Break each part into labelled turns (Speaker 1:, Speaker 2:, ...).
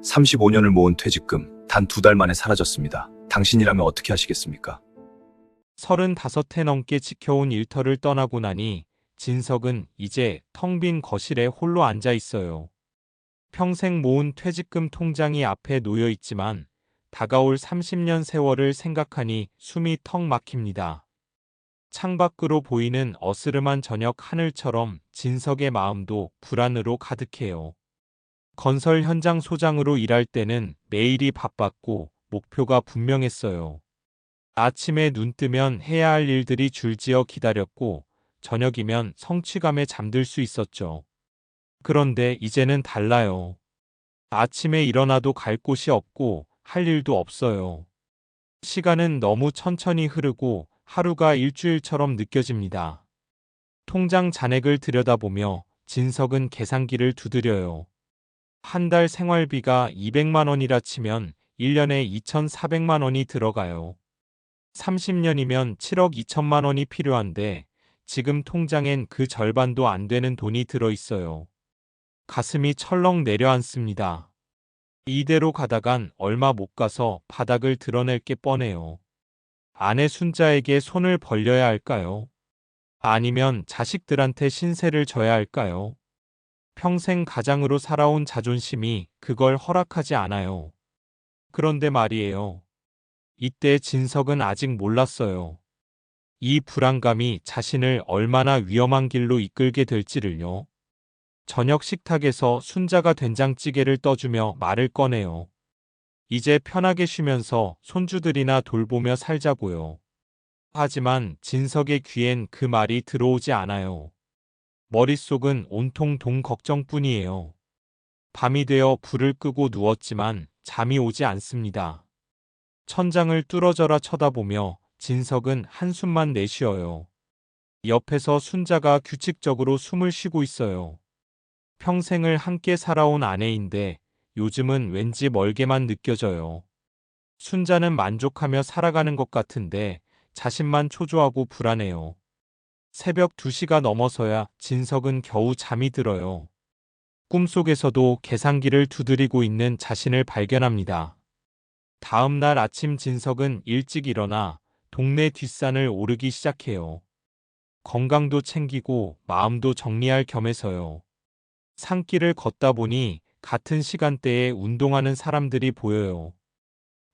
Speaker 1: 35년을 모은 퇴직금 단 2달 만에 사라졌습니다. 당신이라면 어떻게 하시겠습니까?
Speaker 2: 35해 넘게 지켜온 일터를 떠나고 나니 진석은 이제 텅 빈 거실에 홀로 앉아 있어요. 평생 모은 퇴직금 통장이 앞에 놓여 있지만 다가올 30년 세월을 생각하니 숨이 턱 막힙니다. 창밖으로 보이는 어스름한 저녁 하늘처럼 진석의 마음도 불안으로 가득해요. 건설 현장 소장으로 일할 때는 매일이 바빴고 목표가 분명했어요. 아침에 눈 뜨면 해야 할 일들이 줄지어 기다렸고 저녁이면 성취감에 잠들 수 있었죠. 그런데 이제는 달라요. 아침에 일어나도 갈 곳이 없고 할 일도 없어요. 시간은 너무 천천히 흐르고 하루가 일주일처럼 느껴집니다. 통장 잔액을 들여다보며 진석은 계산기를 두드려요. 한 달 생활비가 200만 원이라 치면 1년에 2,400만 원이 들어가요. 30년이면 7억 2천만 원이 필요한데 지금 통장엔 그 절반도 안 되는 돈이 들어 있어요. 가슴이 철렁 내려앉습니다. 이대로 가다간 얼마 못 가서 바닥을 드러낼 게 뻔해요. 아내 순자에게 손을 벌려야 할까요? 아니면 자식들한테 신세를 져야 할까요? 평생 가장으로 살아온 자존심이 그걸 허락하지 않아요. 그런데 말이에요. 이때 진석은 아직 몰랐어요. 이 불안감이 자신을 얼마나 위험한 길로 이끌게 될지를요. 저녁 식탁에서 순자가 된장찌개를 떠주며 말을 꺼내요. 이제 편하게 쉬면서 손주들이나 돌보며 살자고요. 하지만 진석의 귀엔 그 말이 들어오지 않아요. 머릿속은 온통 돈 걱정뿐이에요. 밤이 되어 불을 끄고 누웠지만 잠이 오지 않습니다. 천장을 뚫어져라 쳐다보며 진석은 한숨만 내쉬어요. 옆에서 순자가 규칙적으로 숨을 쉬고 있어요. 평생을 함께 살아온 아내인데 요즘은 왠지 멀게만 느껴져요. 순자는 만족하며 살아가는 것 같은데 자신만 초조하고 불안해요. 새벽 2시가 넘어서야 진석은 겨우 잠이 들어요. 꿈속에서도 계산기를 두드리고 있는 자신을 발견합니다. 다음 날 아침 진석은 일찍 일어나 동네 뒷산을 오르기 시작해요. 건강도 챙기고 마음도 정리할 겸해서요. 산길을 걷다 보니 같은 시간대에 운동하는 사람들이 보여요.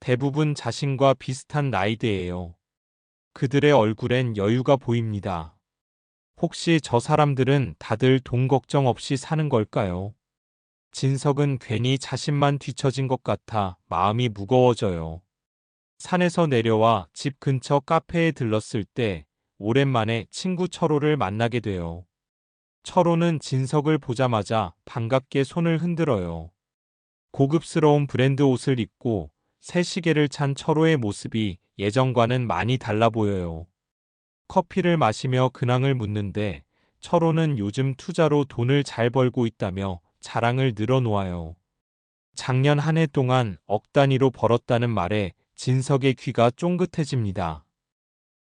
Speaker 2: 대부분 자신과 비슷한 나이대예요. 그들의 얼굴엔 여유가 보입니다. 혹시 저 사람들은 다들 돈 걱정 없이 사는 걸까요? 진석은 괜히 자신만 뒤처진 것 같아 마음이 무거워져요. 산에서 내려와 집 근처 카페에 들렀을 때 오랜만에 친구 철호를 만나게 돼요. 철호는 진석을 보자마자 반갑게 손을 흔들어요. 고급스러운 브랜드 옷을 입고 새 시계를 찬 철호의 모습이 예전과는 많이 달라 보여요. 커피를 마시며 근황을 묻는데 철호는 요즘 투자로 돈을 잘 벌고 있다며 자랑을 늘어놓아요. 작년 한 해 동안 억 단위로 벌었다는 말에 진석의 귀가 쫑긋해집니다.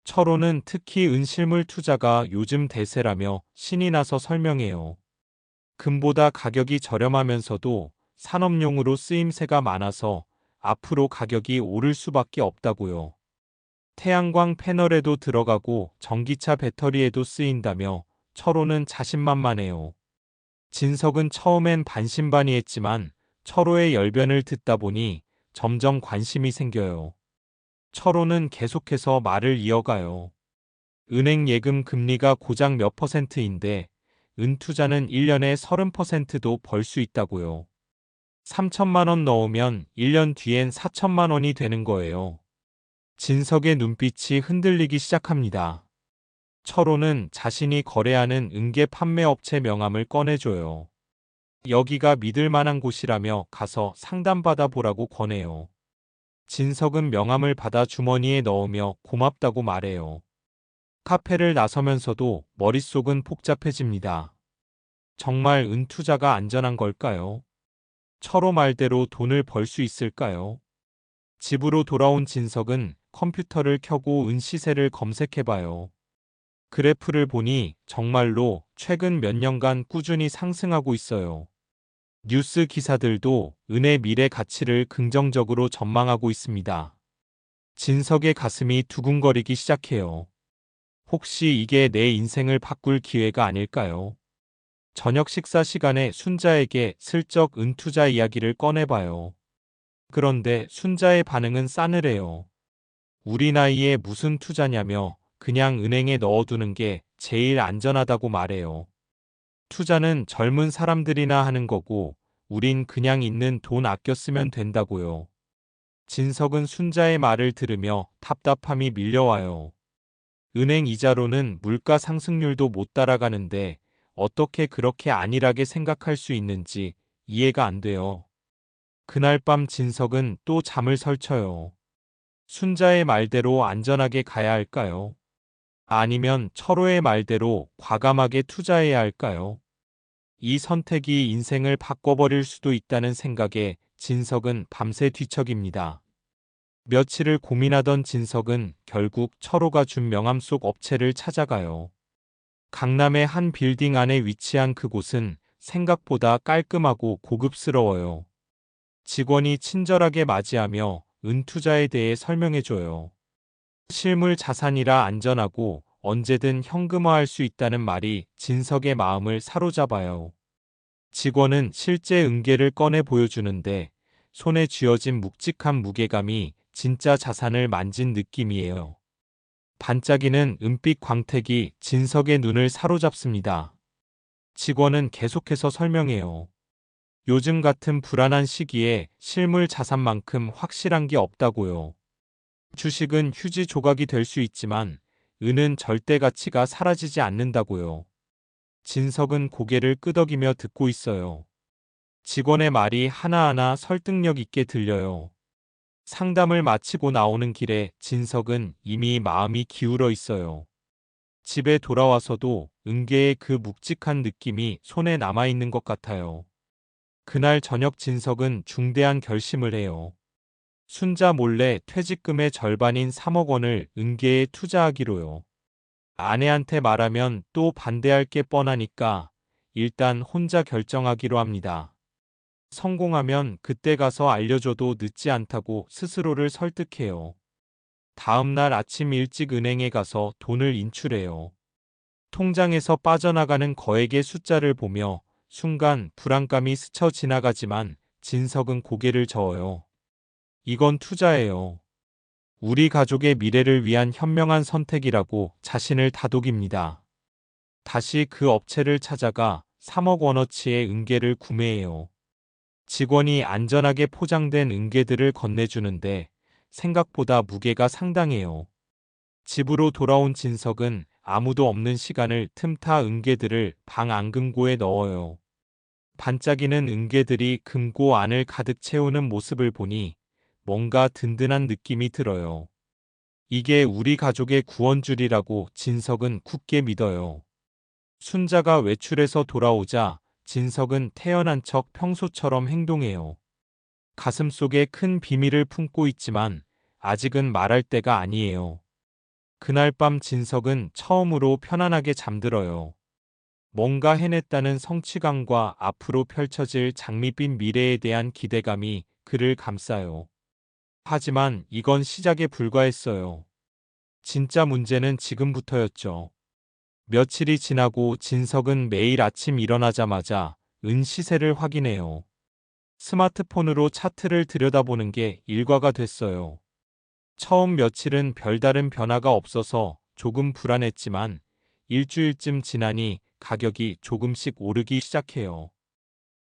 Speaker 2: 철호는 특히 은실물 투자가 요즘 대세라며 신이 나서 설명해요. 금보다 가격이 저렴하면서도 산업용으로 쓰임새가 많아서 앞으로 가격이 오를 수밖에 없다고요. 태양광 패널에도 들어가고 전기차 배터리에도 쓰인다며 철호는 자신만만해요. 진석은 처음엔 반신반의했지만 철호의 열변을 듣다 보니 점점 관심이 생겨요. 철호는 계속해서 말을 이어가요. 은행 예금 금리가 고작 몇 %인데 은투자는 1년에 30%도 벌 수 있다고요. 3천만 원 넣으면 1년 뒤엔 4천만 원이 되는 거예요. 진석의 눈빛이 흔들리기 시작합니다. 철호는 자신이 거래하는 은계 판매업체 명함을 꺼내줘요. 여기가 믿을 만한 곳이라며 가서 상담받아 보라고 권해요. 진석은 명함을 받아 주머니에 넣으며 고맙다고 말해요. 카페를 나서면서도 머릿속은 복잡해집니다. 정말 은투자가 안전한 걸까요? 철호 말대로 돈을 벌 수 있을까요? 집으로 돌아온 진석은 컴퓨터를 켜고 은 시세를 검색해봐요. 그래프를 보니 정말로 최근 몇 년간 꾸준히 상승하고 있어요. 뉴스 기사들도 은의 미래 가치를 긍정적으로 전망하고 있습니다. 진석의 가슴이 두근거리기 시작해요. 혹시 이게 내 인생을 바꿀 기회가 아닐까요? 저녁 식사 시간에 순자에게 슬쩍 은투자 이야기를 꺼내봐요. 그런데 순자의 반응은 싸늘해요. 우리 나이에 무슨 투자냐며 그냥 은행에 넣어두는 게 제일 안전하다고 말해요. 투자는 젊은 사람들이나 하는 거고 우린 그냥 있는 돈 아껴 쓰면 된다고요. 진석은 순자의 말을 들으며 답답함이 밀려와요. 은행 이자로는 물가 상승률도 못 따라가는데 어떻게 그렇게 안일하게 생각할 수 있는지 이해가 안 돼요. 그날 밤 진석은 또 잠을 설쳐요. 순자의 말대로 안전하게 가야 할까요? 아니면 철호의 말대로 과감하게 투자해야 할까요? 이 선택이 인생을 바꿔버릴 수도 있다는 생각에 진석은 밤새 뒤척입니다. 며칠을 고민하던 진석은 결국 철호가 준 명함 속 업체를 찾아가요. 강남의 한 빌딩 안에 위치한 그곳은 생각보다 깔끔하고 고급스러워요. 직원이 친절하게 맞이하며 은투자에 대해 설명해줘요. 실물 자산이라 안전하고 언제든 현금화할 수 있다는 말이 진석의 마음을 사로잡아요. 직원은 실제 은계를 꺼내 보여주는데 손에 쥐어진 묵직한 무게감이 진짜 자산을 만진 느낌이에요. 반짝이는 은빛 광택이 진석의 눈을 사로잡습니다. 직원은 계속해서 설명해요. 요즘 같은 불안한 시기에 실물 자산만큼 확실한 게 없다고요. 주식은 휴지 조각이 될 수 있지만 은은 절대 가치가 사라지지 않는다고요. 진석은 고개를 끄덕이며 듣고 있어요. 직원의 말이 하나하나 설득력 있게 들려요. 상담을 마치고 나오는 길에 진석은 이미 마음이 기울어 있어요. 집에 돌아와서도 은계의 그 묵직한 느낌이 손에 남아있는 것 같아요. 그날 저녁 진석은 중대한 결심을 해요. 순자 몰래 퇴직금의 절반인 3억 원을 은계에 투자하기로요. 아내한테 말하면 또 반대할 게 뻔하니까 일단 혼자 결정하기로 합니다. 성공하면 그때 가서 알려줘도 늦지 않다고 스스로를 설득해요. 다음 날 아침 일찍 은행에 가서 돈을 인출해요. 통장에서 빠져나가는 거액의 숫자를 보며 순간 불안감이 스쳐 지나가지만 진석은 고개를 저어요. 이건 투자예요. 우리 가족의 미래를 위한 현명한 선택이라고 자신을 다독입니다. 다시 그 업체를 찾아가 3억 원어치의 은계를 구매해요. 직원이 안전하게 포장된 은계들을 건네주는데 생각보다 무게가 상당해요. 집으로 돌아온 진석은 아무도 없는 시간을 틈타 은계들을 방 앙금고에 넣어요. 반짝이는 은계들이 금고 안을 가득 채우는 모습을 보니 뭔가 든든한 느낌이 들어요. 이게 우리 가족의 구원줄이라고 진석은 굳게 믿어요. 순자가 외출해서 돌아오자 진석은 태연한 척 평소처럼 행동해요. 가슴속에 큰 비밀을 품고 있지만 아직은 말할 때가 아니에요. 그날 밤 진석은 처음으로 편안하게 잠들어요. 뭔가 해냈다는 성취감과 앞으로 펼쳐질 장밋빛 미래에 대한 기대감이 그를 감싸요. 하지만 이건 시작에 불과했어요. 진짜 문제는 지금부터였죠. 며칠이 지나고 진석은 매일 아침 일어나자마자 은 시세를 확인해요. 스마트폰으로 차트를 들여다보는 게 일과가 됐어요. 처음 며칠은 별다른 변화가 없어서 조금 불안했지만 일주일쯤 지나니 가격이 조금씩 오르기 시작해요.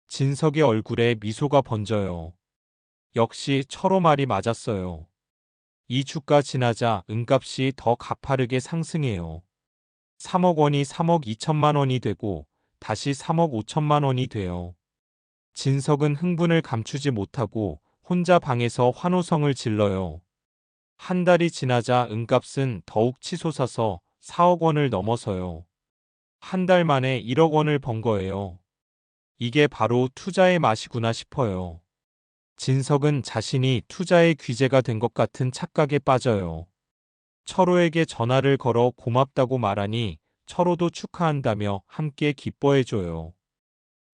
Speaker 2: 진석의 얼굴에 미소가 번져요. 역시 철호 말이 맞았어요. 2주가 지나자 은값이 더 가파르게 상승해요. 3억 원이 3억 2천만 원이 되고 다시 3억 5천만 원이 돼요. 진석은 흥분을 감추지 못하고 혼자 방에서 환호성을 질러요. 한 달이 지나자 은값은 더욱 치솟아서 4억 원을 넘어서요. 한 달 만에 1억 원을 번 거예요. 이게 바로 투자의 맛이구나 싶어요. 진석은 자신이 투자의 귀재가 된 것 같은 착각에 빠져요. 철호에게 전화를 걸어 고맙다고 말하니 철호도 축하한다며 함께 기뻐해줘요.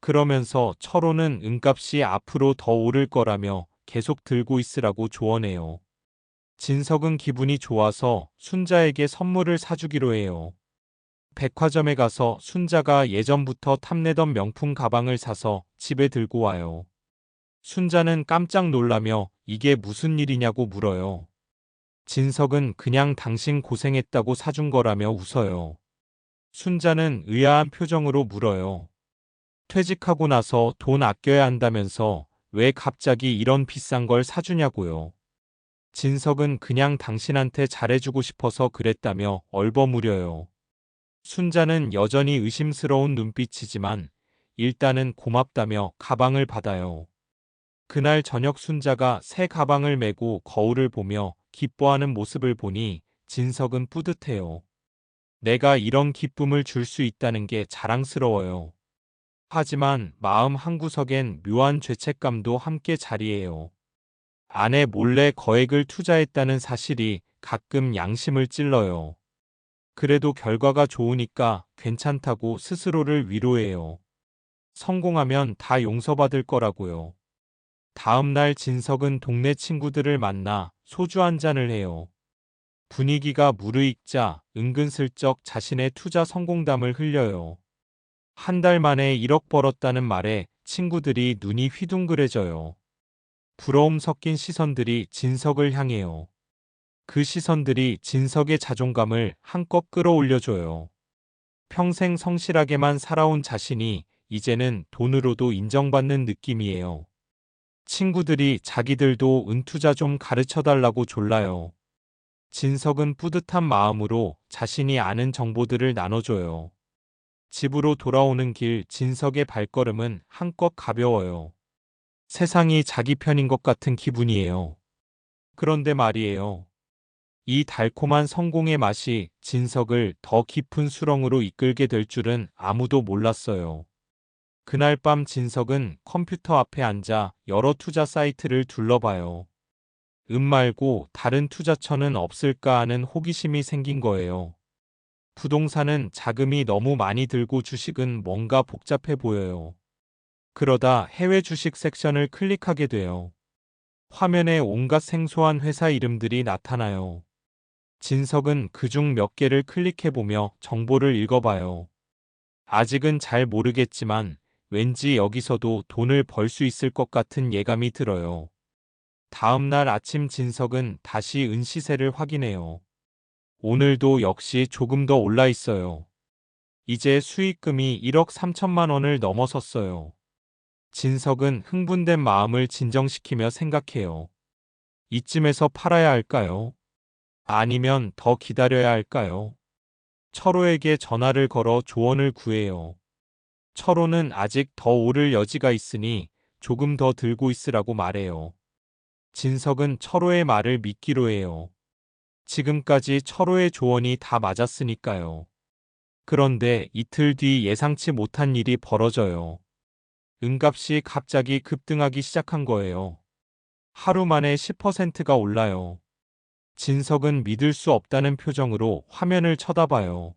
Speaker 2: 그러면서 철호는 은값이 앞으로 더 오를 거라며 계속 들고 있으라고 조언해요. 진석은 기분이 좋아서 순자에게 선물을 사주기로 해요. 백화점에 가서 순자가 예전부터 탐내던 명품 가방을 사서 집에 들고 와요. 순자는 깜짝 놀라며 이게 무슨 일이냐고 물어요. 진석은 그냥 당신 고생했다고 사준 거라며 웃어요. 순자는 의아한 표정으로 물어요. 퇴직하고 나서 돈 아껴야 한다면서 왜 갑자기 이런 비싼 걸 사주냐고요. 진석은 그냥 당신한테 잘해주고 싶어서 그랬다며 얼버무려요. 순자는 여전히 의심스러운 눈빛이지만 일단은 고맙다며 가방을 받아요. 그날 저녁 순자가 새 가방을 메고 거울을 보며 기뻐하는 모습을 보니 진석은 뿌듯해요. 내가 이런 기쁨을 줄 수 있다는 게 자랑스러워요. 하지만 마음 한구석엔 묘한 죄책감도 함께 자리해요. 아내 몰래 거액을 투자했다는 사실이 가끔 양심을 찔러요. 그래도 결과가 좋으니까 괜찮다고 스스로를 위로해요. 성공하면 다 용서받을 거라고요. 다음 날 진석은 동네 친구들을 만나 소주 한 잔을 해요. 분위기가 무르익자 은근슬쩍 자신의 투자 성공담을 흘려요. 한 달 만에 1억 벌었다는 말에 친구들이 눈이 휘둥그레져요. 부러움 섞인 시선들이 진석을 향해요. 그 시선들이 진석의 자존감을 한껏 끌어올려줘요. 평생 성실하게만 살아온 자신이 이제는 돈으로도 인정받는 느낌이에요. 친구들이 자기들도 은투자 좀 가르쳐달라고 졸라요. 진석은 뿌듯한 마음으로 자신이 아는 정보들을 나눠줘요. 집으로 돌아오는 길 진석의 발걸음은 한껏 가벼워요. 세상이 자기 편인 것 같은 기분이에요. 그런데 말이에요. 이 달콤한 성공의 맛이 진석을 더 깊은 수렁으로 이끌게 될 줄은 아무도 몰랐어요. 그날 밤 진석은 컴퓨터 앞에 앉아 여러 투자 사이트를 둘러봐요. 말고 다른 투자처는 없을까 하는 호기심이 생긴 거예요. 부동산은 자금이 너무 많이 들고 주식은 뭔가 복잡해 보여요. 그러다 해외 주식 섹션을 클릭하게 돼요. 화면에 온갖 생소한 회사 이름들이 나타나요. 진석은 그중 몇 개를 클릭해보며 정보를 읽어봐요. 아직은 잘 모르겠지만 왠지 여기서도 돈을 벌 수 있을 것 같은 예감이 들어요. 다음 날 아침 진석은 다시 은시세를 확인해요. 오늘도 역시 조금 더 올라 있어요. 이제 수익금이 1억 3천만 원을 넘어섰어요. 진석은 흥분된 마음을 진정시키며 생각해요. 이쯤에서 팔아야 할까요? 아니면 더 기다려야 할까요? 철호에게 전화를 걸어 조언을 구해요. 철호는 아직 더 오를 여지가 있으니 조금 더 들고 있으라고 말해요. 진석은 철호의 말을 믿기로 해요. 지금까지 철호의 조언이 다 맞았으니까요. 그런데 이틀 뒤 예상치 못한 일이 벌어져요. 은값이 갑자기 급등하기 시작한 거예요. 하루 만에 10%가 올라요. 진석은 믿을 수 없다는 표정으로 화면을 쳐다봐요.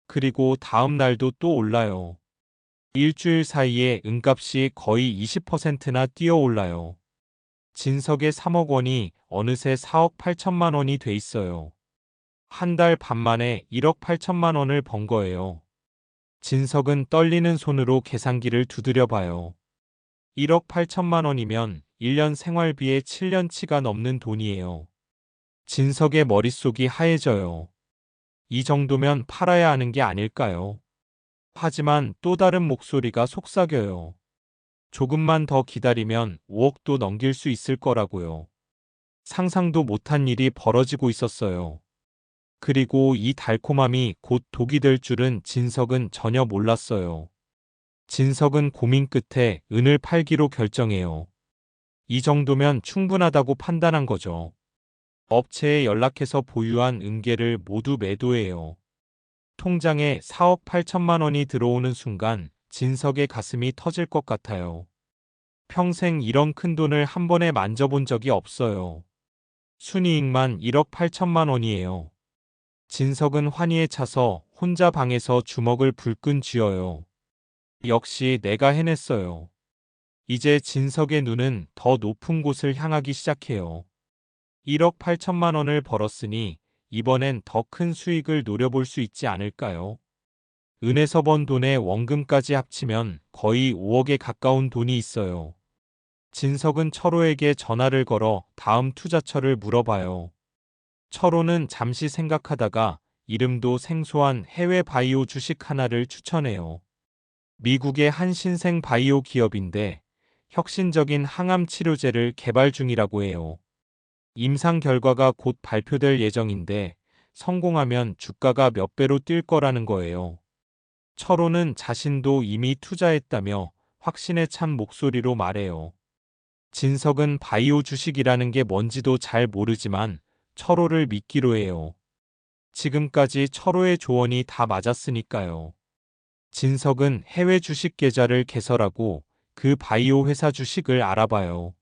Speaker 2: 그리고 다음 날도 또 올라요. 일주일 사이에 은값이 거의 20%나 뛰어 올라요. 진석의 3억 원이 어느새 4억 8천만 원이 돼 있어요. 한 달 반 만에 1억 8천만 원을 번 거예요. 진석은 떨리는 손으로 계산기를 두드려 봐요. 1억 8천만 원이면 1년 생활비의 7년치가 넘는 돈이에요. 진석의 머릿속이 하얘져요. 이 정도면 팔아야 하는 게 아닐까요? 하지만 또 다른 목소리가 속삭여요. 조금만 더 기다리면 5억도 넘길 수 있을 거라고요. 상상도 못한 일이 벌어지고 있었어요. 그리고 이 달콤함이 곧 독이 될 줄은 진석은 전혀 몰랐어요. 진석은 고민 끝에 은을 팔기로 결정해요. 이 정도면 충분하다고 판단한 거죠. 업체에 연락해서 보유한 은계를 모두 매도해요. 통장에 4억 8천만 원이 들어오는 순간 진석의 가슴이 터질 것 같아요. 평생 이런 큰 돈을 한 번에 만져본 적이 없어요. 순이익만 1억 8천만 원이에요. 진석은 환희에 차서 혼자 방에서 주먹을 불끈 쥐어요. 역시 내가 해냈어요. 이제 진석의 눈은 더 높은 곳을 향하기 시작해요. 1억 8천만 원을 벌었으니 이번엔 더 큰 수익을 노려볼 수 있지 않을까요? 은에서 번 돈의 원금까지 합치면 거의 5억에 가까운 돈이 있어요. 진석은 철호에게 전화를 걸어 다음 투자처를 물어봐요. 철호는 잠시 생각하다가 이름도 생소한 해외 바이오 주식 하나를 추천해요. 미국의 한 신생 바이오 기업인데 혁신적인 항암 치료제를 개발 중이라고 해요. 임상 결과가 곧 발표될 예정인데 성공하면 주가가 몇 배로 뛸 거라는 거예요. 철호는 자신도 이미 투자했다며 확신에 찬 목소리로 말해요. 진석은 바이오 주식이라는 게 뭔지도 잘 모르지만 철호를 믿기로 해요. 지금까지 철호의 조언이 다 맞았으니까요. 진석은 해외 주식 계좌를 개설하고 그 바이오 회사 주식을 알아봐요.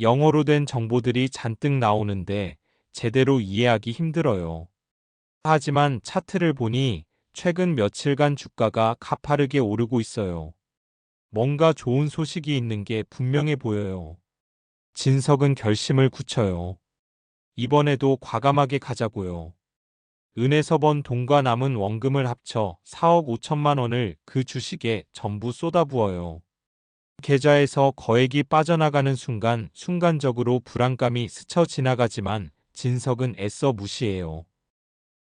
Speaker 2: 영어로 된 정보들이 잔뜩 나오는데 제대로 이해하기 힘들어요. 하지만 차트를 보니 최근 며칠간 주가가 가파르게 오르고 있어요. 뭔가 좋은 소식이 있는 게 분명해 보여요. 진석은 결심을 굳혀요. 이번에도 과감하게 가자고요. 은에서 번 돈과 남은 원금을 합쳐 4억 5천만 원을 그 주식에 전부 쏟아부어요. 계좌에서 거액이 빠져나가는 순간 순간적으로 불안감이 스쳐 지나가지만 진석은 애써 무시해요.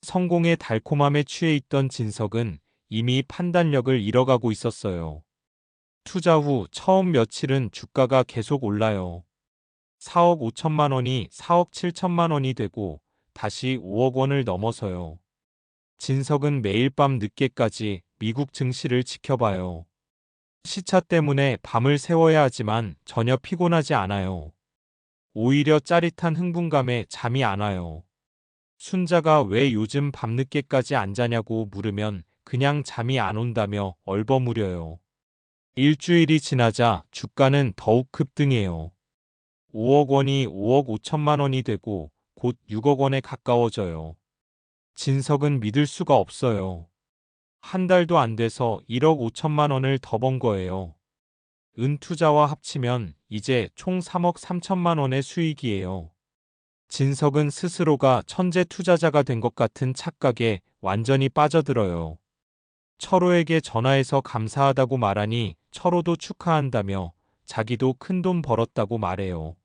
Speaker 2: 성공의 달콤함에 취해 있던 진석은 이미 판단력을 잃어가고 있었어요. 투자 후 처음 며칠은 주가가 계속 올라요. 4억 5천만 원이 4억 7천만 원이 되고 다시 5억 원을 넘어서요. 진석은 매일 밤 늦게까지 미국 증시를 지켜봐요. 시차 때문에 밤을 새워야 하지만 전혀 피곤하지 않아요. 오히려 짜릿한 흥분감에 잠이 안 와요. 순자가 왜 요즘 밤늦게까지 안 자냐고 물으면 그냥 잠이 안 온다며 얼버무려요. 일주일이 지나자 주가는 더욱 급등해요. 5억 원이 5억 5천만 원이 되고 곧 6억 원에 가까워져요. 진석은 믿을 수가 없어요. 한 달도 안 돼서 1억 5천만 원을 더 번 거예요. 은 투자와 합치면 이제 총 3억 3천만 원의 수익이에요. 진석은 스스로가 천재 투자자가 된 것 같은 착각에 완전히 빠져들어요. 철호에게 전화해서 감사하다고 말하니 철호도 축하한다며 자기도 큰돈 벌었다고 말해요.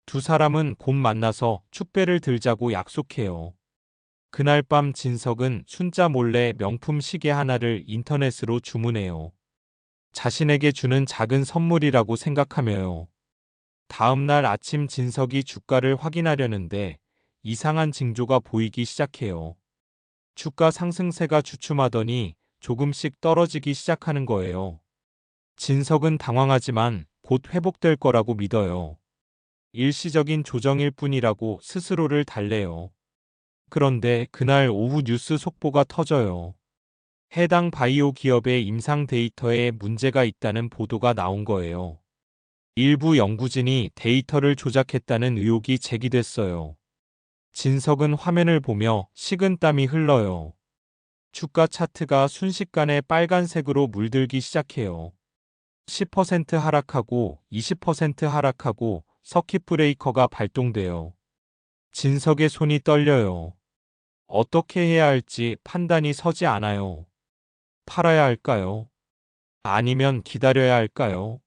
Speaker 2: 두 사람은 곧 만나서 축배를 들자고 약속해요. 그날 밤 진석은 순자 몰래 명품 시계 하나를 인터넷으로 주문해요. 자신에게 주는 작은 선물이라고 생각하며요. 다음 날 아침 진석이 주가를 확인하려는데 이상한 징조가 보이기 시작해요. 주가 상승세가 주춤하더니 조금씩 떨어지기 시작하는 거예요. 진석은 당황하지만 곧 회복될 거라고 믿어요. 일시적인 조정일 뿐이라고 스스로를 달래요. 그런데 그날 오후 뉴스 속보가 터져요. 해당 바이오 기업의 임상 데이터에 문제가 있다는 보도가 나온 거예요. 일부 연구진이 데이터를 조작했다는 의혹이 제기됐어요. 진석은 화면을 보며 식은땀이 흘러요. 주가 차트가 순식간에 빨간색으로 물들기 시작해요. 10% 하락하고 20% 하락하고 서킷 브레이커가 발동돼요. 진석의 손이 떨려요. 어떻게 해야 할지 판단이 서지 않아요. 팔아야 할까요? 아니면 기다려야 할까요?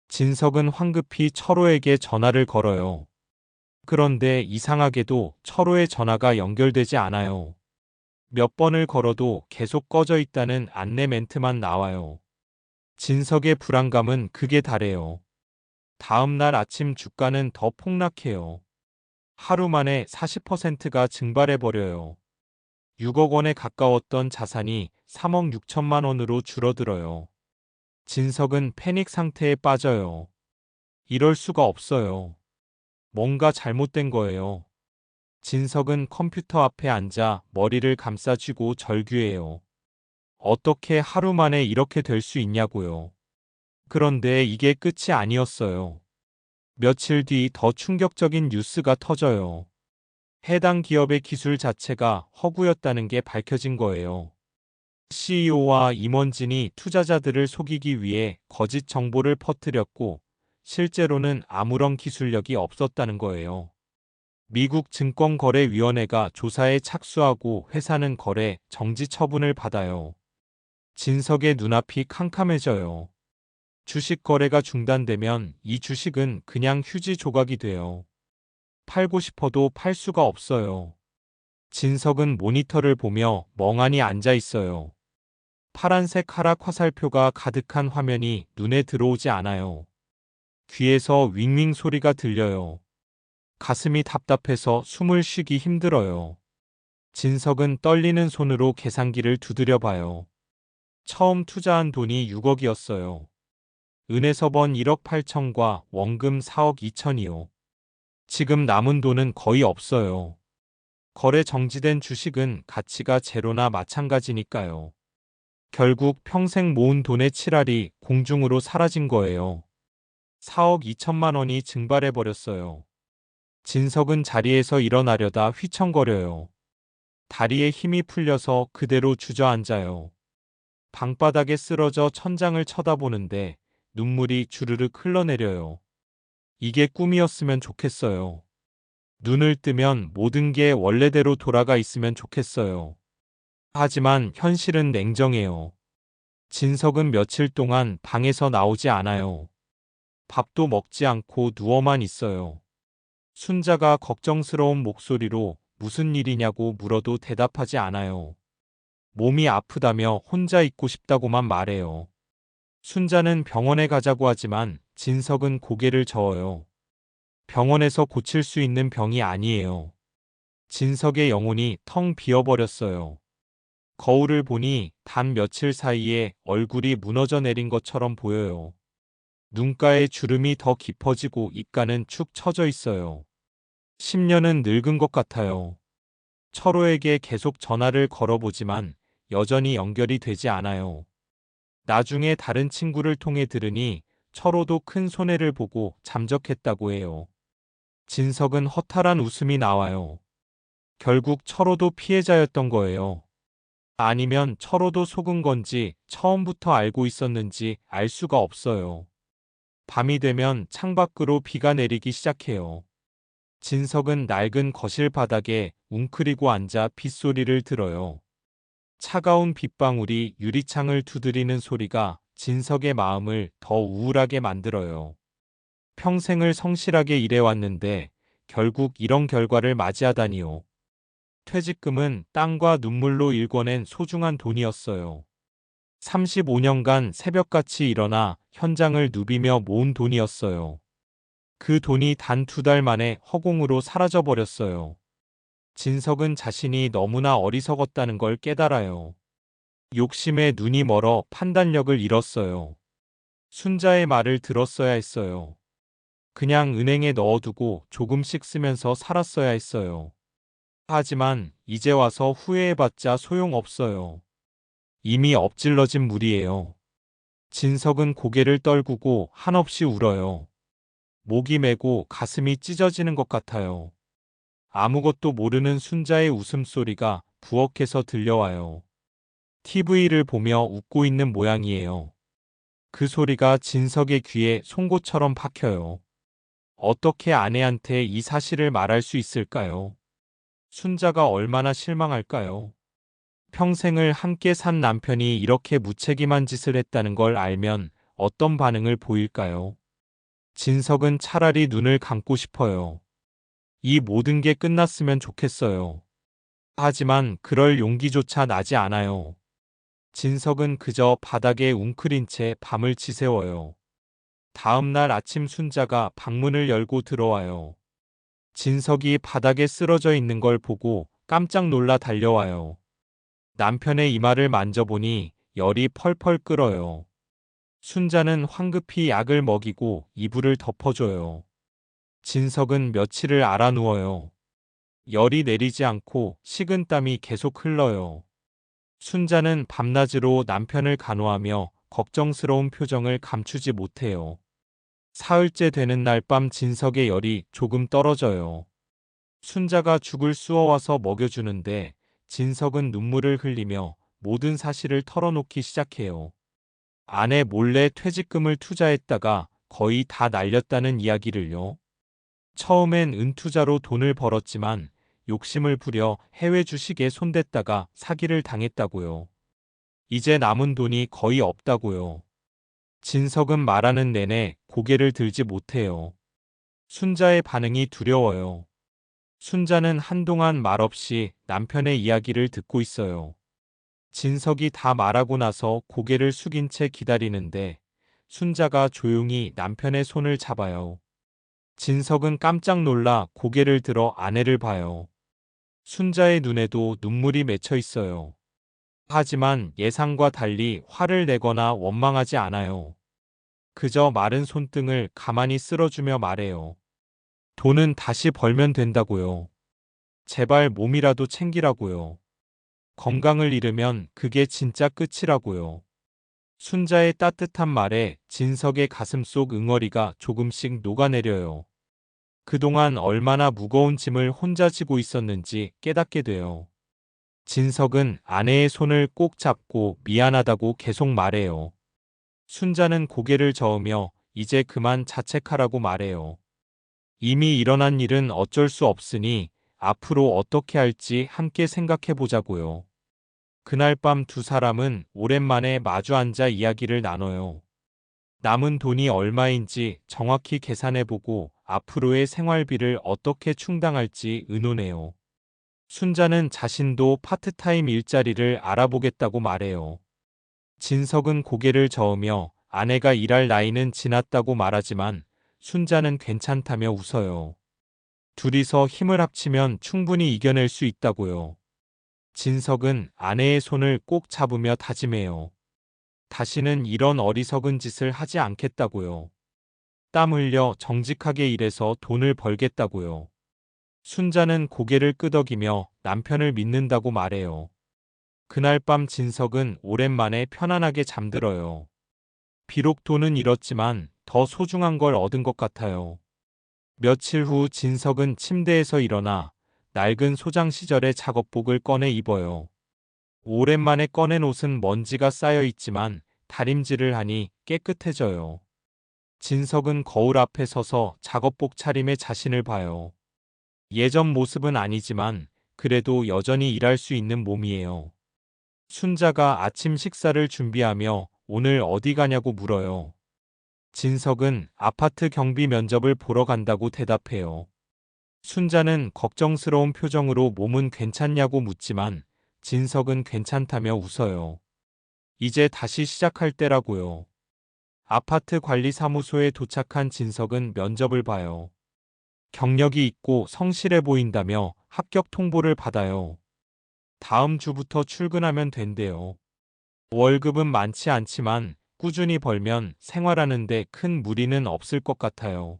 Speaker 2: 진석은 황급히 철호에게 전화를 걸어요. 그런데 이상하게도 철호의 전화가 연결되지 않아요. 몇 번을 걸어도 계속 꺼져 있다는 안내 멘트만 나와요. 진석의 불안감은 극에 달해요. 다음 날 아침 주가는 더 폭락해요. 하루 만에 40%가 증발해버려요. 6억 원에 가까웠던 자산이 3억 6천만 원으로 줄어들어요. 진석은 패닉 상태에 빠져요. 이럴 수가 없어요. 뭔가 잘못된 거예요. 진석은 컴퓨터 앞에 앉아 머리를 감싸쥐고 절규해요. 어떻게 하루 만에 이렇게 될 수 있냐고요. 그런데 이게 끝이 아니었어요. 며칠 뒤 더 충격적인 뉴스가 터져요. 해당 기업의 기술 자체가 허구였다는 게 밝혀진 거예요. CEO와 임원진이 투자자들을 속이기 위해 거짓 정보를 퍼뜨렸고 실제로는 아무런 기술력이 없었다는 거예요. 미국 증권거래위원회가 조사에 착수하고 회사는 거래 정지 처분을 받아요. 진석의 눈앞이 캄캄해져요. 주식 거래가 중단되면 이 주식은 그냥 휴지 조각이 돼요. 팔고 싶어도 팔 수가 없어요. 진석은 모니터를 보며 멍하니 앉아 있어요. 파란색 하락 화살표가 가득한 화면이 눈에 들어오지 않아요. 귀에서 윙윙 소리가 들려요. 가슴이 답답해서 숨을 쉬기 힘들어요. 진석은 떨리는 손으로 계산기를 두드려 봐요. 처음 투자한 돈이 6억이었어요. 은에서 번 1억 8천과 원금 4억 2천이요. 지금 남은 돈은 거의 없어요. 거래 정지된 주식은 가치가 제로나 마찬가지니까요. 결국 평생 모은 돈의 7알이 공중으로 사라진 거예요. 4억 2천만 원이 증발해 버렸어요. 진석은 자리에서 일어나려다 휘청거려요. 다리에 힘이 풀려서 그대로 주저앉아요. 방바닥에 쓰러져 천장을 쳐다보는데 눈물이 주르륵 흘러내려요. 이게 꿈이었으면 좋겠어요. 눈을 뜨면 모든 게 원래대로 돌아가 있으면 좋겠어요. 하지만 현실은 냉정해요. 진석은 며칠 동안 방에서 나오지 않아요. 밥도 먹지 않고 누워만 있어요. 순자가 걱정스러운 목소리로 무슨 일이냐고 물어도 대답하지 않아요. 몸이 아프다며 혼자 있고 싶다고만 말해요. 순자는 병원에 가자고 하지만 진석은 고개를 저어요. 병원에서 고칠 수 있는 병이 아니에요. 진석의 영혼이 텅 비어버렸어요. 거울을 보니 단 며칠 사이에 얼굴이 무너져 내린 것처럼 보여요. 눈가에 주름이 더 깊어지고 입가는 축 처져 있어요. 10년은 늙은 것 같아요. 철호에게 계속 전화를 걸어보지만 여전히 연결이 되지 않아요. 나중에 다른 친구를 통해 들으니 철호도 큰 손해를 보고 잠적했다고 해요. 진석은 허탈한 웃음이 나와요. 결국 철호도 피해자였던 거예요. 아니면 철호도 속은 건지 처음부터 알고 있었는지 알 수가 없어요. 밤이 되면 창밖으로 비가 내리기 시작해요. 진석은 낡은 거실 바닥에 웅크리고 앉아 빗소리를 들어요. 차가운 빗방울이 유리창을 두드리는 소리가 진석의 마음을 더 우울하게 만들어요. 평생을 성실하게 일해왔는데 결국 이런 결과를 맞이하다니요. 퇴직금은 땀과 눈물로 일궈낸 소중한 돈이었어요. 35년간 새벽같이 일어나 현장을 누비며 모은 돈이었어요. 그 돈이 단 2달 만에 허공으로 사라져버렸어요. 진석은 자신이 너무나 어리석었다는 걸 깨달아요. 욕심에 눈이 멀어 판단력을 잃었어요. 순자의 말을 들었어야 했어요. 그냥 은행에 넣어두고 조금씩 쓰면서 살았어야 했어요. 하지만 이제 와서 후회해봤자 소용없어요. 이미 엎질러진 물이에요. 진석은 고개를 떨구고 한없이 울어요. 목이 메고 가슴이 찢어지는 것 같아요. 아무것도 모르는 순자의 웃음소리가 부엌에서 들려와요. TV를 보며 웃고 있는 모양이에요. 그 소리가 진석의 귀에 송곳처럼 박혀요. 어떻게 아내한테 이 사실을 말할 수 있을까요? 순자가 얼마나 실망할까요? 평생을 함께 산 남편이 이렇게 무책임한 짓을 했다는 걸 알면 어떤 반응을 보일까요? 진석은 차라리 눈을 감고 싶어요. 이 모든 게 끝났으면 좋겠어요. 하지만 그럴 용기조차 나지 않아요. 진석은 그저 바닥에 웅크린 채 밤을 지새워요. 다음 날 아침 순자가 방문을 열고 들어와요. 진석이 바닥에 쓰러져 있는 걸 보고 깜짝 놀라 달려와요. 남편의 이마를 만져보니 열이 펄펄 끓어요. 순자는 황급히 약을 먹이고 이불을 덮어줘요. 진석은 며칠을 알아 누워요. 열이 내리지 않고 식은땀이 계속 흘러요. 순자는 밤낮으로 남편을 간호하며 걱정스러운 표정을 감추지 못해요. 사흘째 되는 날 밤 진석의 열이 조금 떨어져요. 순자가 죽을 쑤어와서 먹여주는데 진석은 눈물을 흘리며 모든 사실을 털어놓기 시작해요. 아내 몰래 퇴직금을 투자했다가 거의 다 날렸다는 이야기를요. 처음엔 은투자로 돈을 벌었지만 욕심을 부려 해외 주식에 손댔다가 사기를 당했다고요. 이제 남은 돈이 거의 없다고요. 진석은 말하는 내내 고개를 들지 못해요. 순자의 반응이 두려워요. 순자는 한동안 말없이 남편의 이야기를 듣고 있어요. 진석이 다 말하고 나서 고개를 숙인 채 기다리는데 순자가 조용히 남편의 손을 잡아요. 진석은 깜짝 놀라 고개를 들어 아내를 봐요. 순자의 눈에도 눈물이 맺혀 있어요. 하지만 예상과 달리 화를 내거나 원망하지 않아요. 그저 마른 손등을 가만히 쓸어주며 말해요. 돈은 다시 벌면 된다고요. 제발 몸이라도 챙기라고요. 건강을 잃으면 그게 진짜 끝이라고요. 순자의 따뜻한 말에 진석의 가슴속 응어리가 조금씩 녹아내려요. 그동안 얼마나 무거운 짐을 혼자 지고 있었는지 깨닫게 돼요. 진석은 아내의 손을 꼭 잡고 미안하다고 계속 말해요. 순자는 고개를 저으며 이제 그만 자책하라고 말해요. 이미 일어난 일은 어쩔 수 없으니 앞으로 어떻게 할지 함께 생각해 보자고요. 그날 밤 두 사람은 오랜만에 마주 앉아 이야기를 나눠요. 남은 돈이 얼마인지 정확히 계산해보고 앞으로의 생활비를 어떻게 충당할지 의논해요. 순자는 자신도 파트타임 일자리를 알아보겠다고 말해요. 진석은 고개를 저으며 아내가 일할 나이는 지났다고 말하지만 순자는 괜찮다며 웃어요. 둘이서 힘을 합치면 충분히 이겨낼 수 있다고요. 진석은 아내의 손을 꼭 잡으며 다짐해요. 다시는 이런 어리석은 짓을 하지 않겠다고요. 땀 흘려 정직하게 일해서 돈을 벌겠다고요. 순자는 고개를 끄덕이며 남편을 믿는다고 말해요. 그날 밤 진석은 오랜만에 편안하게 잠들어요. 비록 돈은 잃었지만 더 소중한 걸 얻은 것 같아요. 며칠 후 진석은 침대에서 일어나 낡은 소장 시절의 작업복을 꺼내 입어요. 오랜만에 꺼낸 옷은 먼지가 쌓여 있지만 다림질을 하니 깨끗해져요. 진석은 거울 앞에 서서 작업복 차림에 자신을 봐요. 예전 모습은 아니지만 그래도 여전히 일할 수 있는 몸이에요. 순자가 아침 식사를 준비하며 오늘 어디 가냐고 물어요. 진석은 아파트 경비 면접을 보러 간다고 대답해요. 순자는 걱정스러운 표정으로 몸은 괜찮냐고 묻지만 진석은 괜찮다며 웃어요. 이제 다시 시작할 때라고요. 아파트 관리사무소에 도착한 진석은 면접을 봐요. 경력이 있고 성실해 보인다며 합격 통보를 받아요. 다음 주부터 출근하면 된대요. 월급은 많지 않지만 꾸준히 벌면 생활하는데 큰 무리는 없을 것 같아요.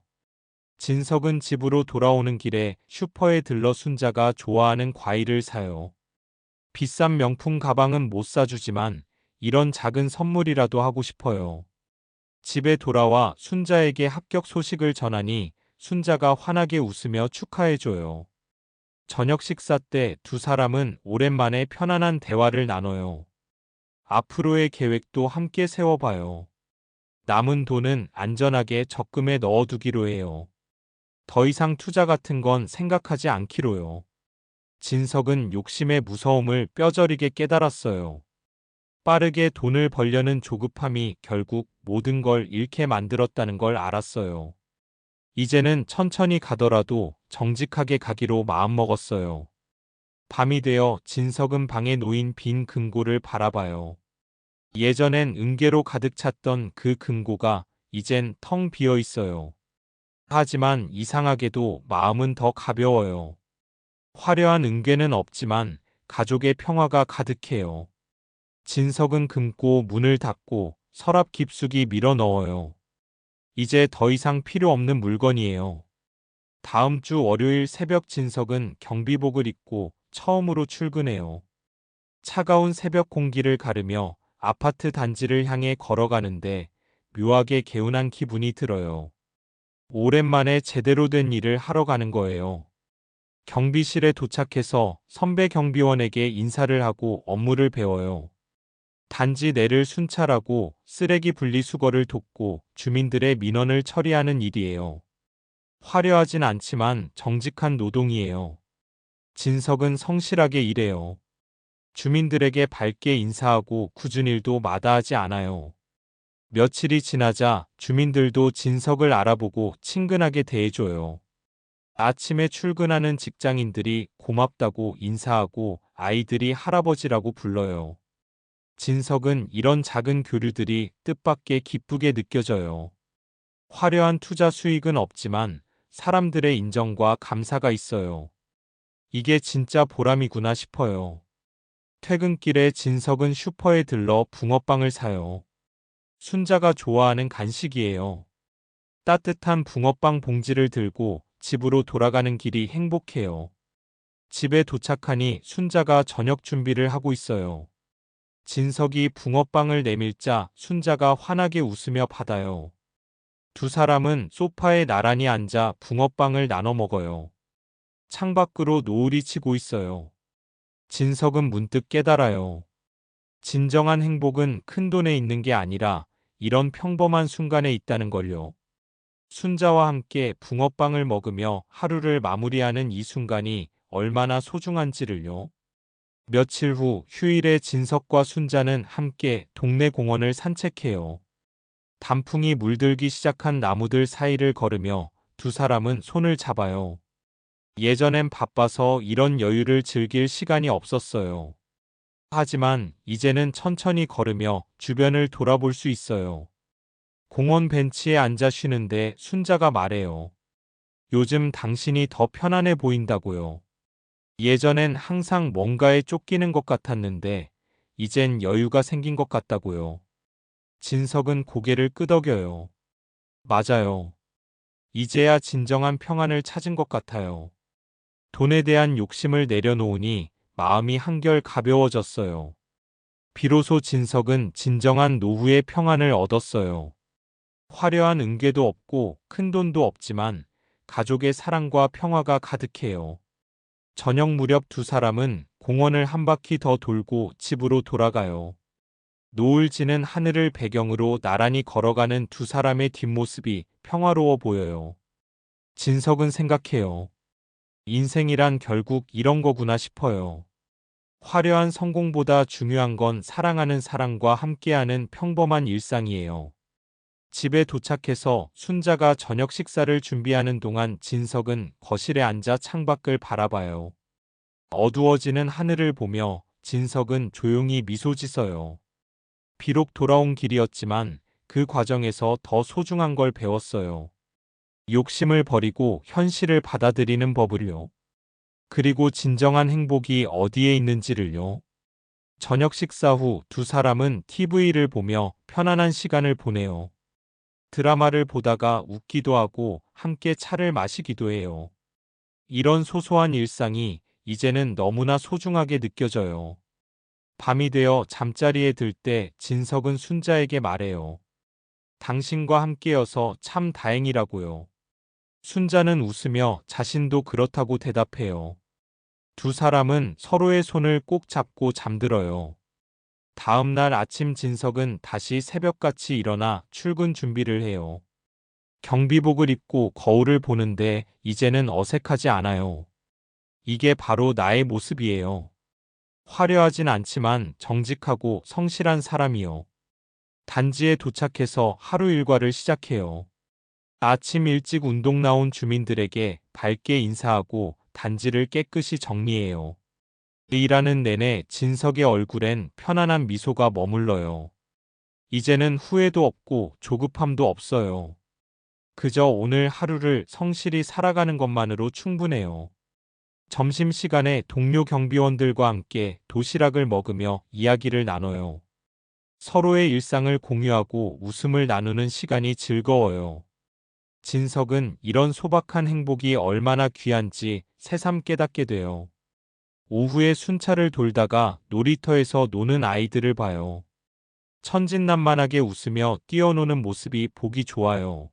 Speaker 2: 진석은 집으로 돌아오는 길에 슈퍼에 들러 순자가 좋아하는 과일을 사요. 비싼 명품 가방은 못 사주지만 이런 작은 선물이라도 하고 싶어요. 집에 돌아와 순자에게 합격 소식을 전하니 순자가 환하게 웃으며 축하해줘요. 저녁 식사 때 두 사람은 오랜만에 편안한 대화를 나눠요. 앞으로의 계획도 함께 세워봐요. 남은 돈은 안전하게 적금에 넣어두기로 해요. 더 이상 투자 같은 건 생각하지 않기로요. 진석은 욕심의 무서움을 뼈저리게 깨달았어요. 빠르게 돈을 벌려는 조급함이 결국 모든 걸 잃게 만들었다는 걸 알았어요. 이제는 천천히 가더라도 정직하게 가기로 마음먹었어요. 밤이 되어 진석은 방에 놓인 빈 금고를 바라봐요. 예전엔 은괴로 가득 찼던 그 금고가 이젠 텅 비어 있어요. 하지만 이상하게도 마음은 더 가벼워요. 화려한 은괴는 없지만 가족의 평화가 가득해요. 진석은 금고 문을 닫고 서랍 깊숙이 밀어 넣어요. 이제 더 이상 필요 없는 물건이에요. 다음 주 월요일 새벽 진석은 경비복을 입고 처음으로 출근해요. 차가운 새벽 공기를 가르며 아파트 단지를 향해 걸어가는데 묘하게 개운한 기분이 들어요. 오랜만에 제대로 된 일을 하러 가는 거예요. 경비실에 도착해서 선배 경비원에게 인사를 하고 업무를 배워요. 단지 내를 순찰하고 쓰레기 분리수거를 돕고 주민들의 민원을 처리하는 일이에요. 화려하진 않지만 정직한 노동이에요. 진석은 성실하게 일해요. 주민들에게 밝게 인사하고 굳은 일도 마다하지 않아요. 며칠이 지나자 주민들도 진석을 알아보고 친근하게 대해줘요. 아침에 출근하는 직장인들이 고맙다고 인사하고 아이들이 할아버지라고 불러요. 진석은 이런 작은 교류들이 뜻밖의 기쁘게 느껴져요. 화려한 투자 수익은 없지만 사람들의 인정과 감사가 있어요. 이게 진짜 보람이구나 싶어요. 퇴근길에 진석은 슈퍼에 들러 붕어빵을 사요. 순자가 좋아하는 간식이에요. 따뜻한 붕어빵 봉지를 들고 집으로 돌아가는 길이 행복해요. 집에 도착하니 순자가 저녁 준비를 하고 있어요. 진석이 붕어빵을 내밀자 순자가 환하게 웃으며 받아요. 두 사람은 소파에 나란히 앉아 붕어빵을 나눠 먹어요. 창밖으로 노을이 치고 있어요. 진석은 문득 깨달아요. 진정한 행복은 큰돈에 있는 게 아니라 이런 평범한 순간에 있다는 걸요. 순자와 함께 붕어빵을 먹으며 하루를 마무리하는 이 순간이 얼마나 소중한지를요. 며칠 후 휴일에 진석과 순자는 함께 동네 공원을 산책해요. 단풍이 물들기 시작한 나무들 사이를 걸으며 두 사람은 손을 잡아요. 예전엔 바빠서 이런 여유를 즐길 시간이 없었어요. 하지만 이제는 천천히 걸으며 주변을 돌아볼 수 있어요. 공원 벤치에 앉아 쉬는데 순자가 말해요. 요즘 당신이 더 편안해 보인다고요. 예전엔 항상 뭔가에 쫓기는 것 같았는데 이젠 여유가 생긴 것 같다고요. 진석은 고개를 끄덕여요. 맞아요. 이제야 진정한 평안을 찾은 것 같아요. 돈에 대한 욕심을 내려놓으니 마음이 한결 가벼워졌어요. 비로소 진석은 진정한 노후의 평안을 얻었어요. 화려한 은괴도 없고 큰 돈도 없지만 가족의 사랑과 평화가 가득해요. 저녁 무렵 두 사람은 공원을 한 바퀴 더 돌고 집으로 돌아가요. 노을 지는 하늘을 배경으로 나란히 걸어가는 두 사람의 뒷모습이 평화로워 보여요. 진석은 생각해요. 인생이란 결국 이런 거구나 싶어요. 화려한 성공보다 중요한 건 사랑하는 사람과 함께하는 평범한 일상이에요. 집에 도착해서 순자가 저녁 식사를 준비하는 동안 진석은 거실에 앉아 창밖을 바라봐요. 어두워지는 하늘을 보며 진석은 조용히 미소 짓어요. 비록 돌아온 길이었지만 그 과정에서 더 소중한 걸 배웠어요. 욕심을 버리고 현실을 받아들이는 법을요. 그리고 진정한 행복이 어디에 있는지를요. 저녁 식사 후 두 사람은 TV를 보며 편안한 시간을 보내요. 드라마를 보다가 웃기도 하고 함께 차를 마시기도 해요. 이런 소소한 일상이 이제는 너무나 소중하게 느껴져요. 밤이 되어 잠자리에 들 때 진석은 순자에게 말해요. 당신과 함께여서 참 다행이라고요. 순자는 웃으며 자신도 그렇다고 대답해요. 두 사람은 서로의 손을 꼭 잡고 잠들어요. 다음 날 아침 진석은 다시 새벽같이 일어나 출근 준비를 해요. 경비복을 입고 거울을 보는데 이제는 어색하지 않아요. 이게 바로 나의 모습이에요. 화려하진 않지만 정직하고 성실한 사람이요. 단지에 도착해서 하루 일과를 시작해요. 아침 일찍 운동 나온 주민들에게 밝게 인사하고 단지를 깨끗이 정리해요. 일하는 내내 진석의 얼굴엔 편안한 미소가 머물러요. 이제는 후회도 없고 조급함도 없어요. 그저 오늘 하루를 성실히 살아가는 것만으로 충분해요. 점심시간에 동료 경비원들과 함께 도시락을 먹으며 이야기를 나눠요. 서로의 일상을 공유하고 웃음을 나누는 시간이 즐거워요. 진석은 이런 소박한 행복이 얼마나 귀한지 새삼 깨닫게 돼요. 오후에 순찰을 돌다가 놀이터에서 노는 아이들을 봐요. 천진난만하게 웃으며 뛰어노는 모습이 보기 좋아요.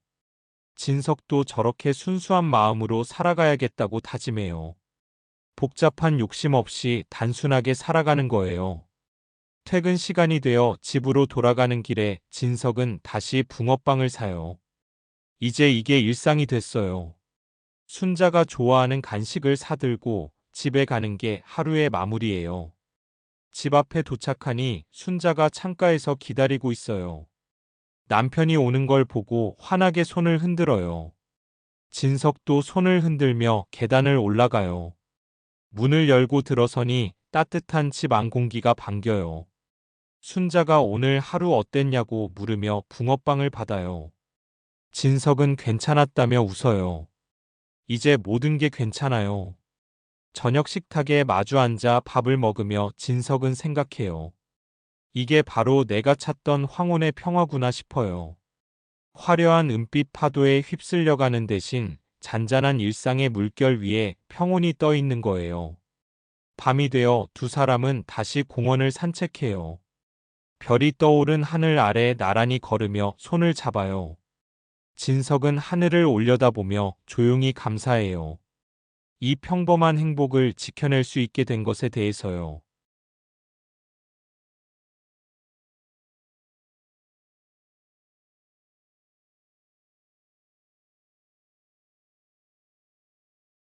Speaker 2: 진석도 저렇게 순수한 마음으로 살아가야겠다고 다짐해요. 복잡한 욕심 없이 단순하게 살아가는 거예요. 퇴근 시간이 되어 집으로 돌아가는 길에 진석은 다시 붕어빵을 사요. 이제 이게 일상이 됐어요. 순자가 좋아하는 간식을 사들고 집에 가는 게 하루의 마무리예요. 집 앞에 도착하니 순자가 창가에서 기다리고 있어요. 남편이 오는 걸 보고 환하게 손을 흔들어요. 진석도 손을 흔들며 계단을 올라가요. 문을 열고 들어서니 따뜻한 집 안 공기가 반겨요. 순자가 오늘 하루 어땠냐고 물으며 붕어빵을 받아요. 진석은 괜찮았다며 웃어요. 이제 모든 게 괜찮아요. 저녁 식탁에 마주 앉아 밥을 먹으며 진석은 생각해요. 이게 바로 내가 찾던 황혼의 평화구나 싶어요. 화려한 은빛 파도에 휩쓸려가는 대신 잔잔한 일상의 물결 위에 평온이 떠 있는 거예요. 밤이 되어 두 사람은 다시 공원을 산책해요. 별이 떠오른 하늘 아래 나란히 걸으며 손을 잡아요. 진석은 하늘을 올려다보며 조용히 감사해요. 이 평범한 행복을 지켜낼 수 있게 된 것에 대해서요.